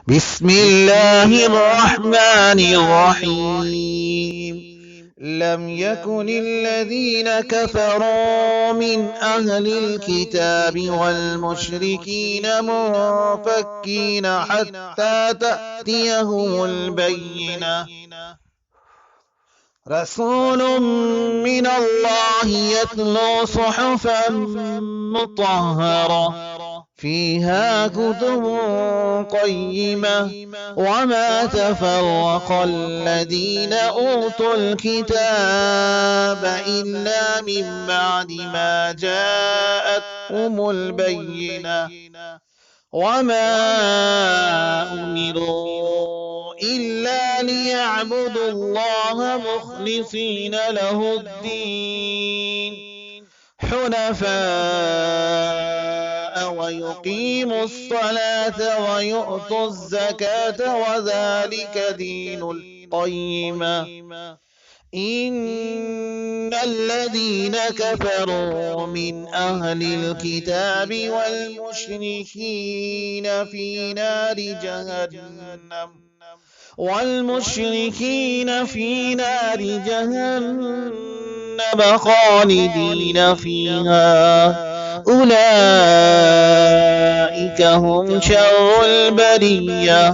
بسم الله الرحمن الرحيم. لم يكن الذين كفروا من أهل الكتاب والمشركين منفكين حتى تأتيهم البينة. رسول من الله يتلو صحفا مطهرة فيها كتب قيمة وما تفرق الذين أوتوا الكتاب إلا من بعد ما جاءتهم البينة وما أمروا إلا ليعبدوا الله مخلصين له الدين حنفاء ويقيموا الصلاة ويؤتوا الزكاة وذلك دين القيمة. إن الذين كفروا من أهل الكتاب والمشركين في نار جهنم خالدين فيها أولئك هم شر البرية.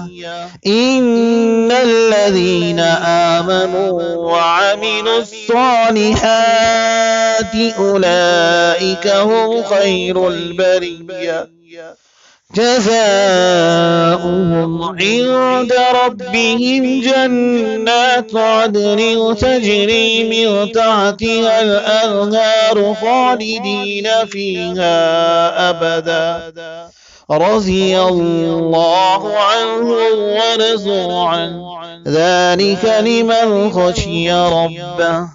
إن الذين آمنوا وعملوا الصالحات أولئك هم خير البرية جزاؤهم عند ربهم جنات عدن تجري من تحتها الأنهار خالدين فيها أبدا رضي الله عنهم ورضوا عنه ذلك لمن خشي ربه.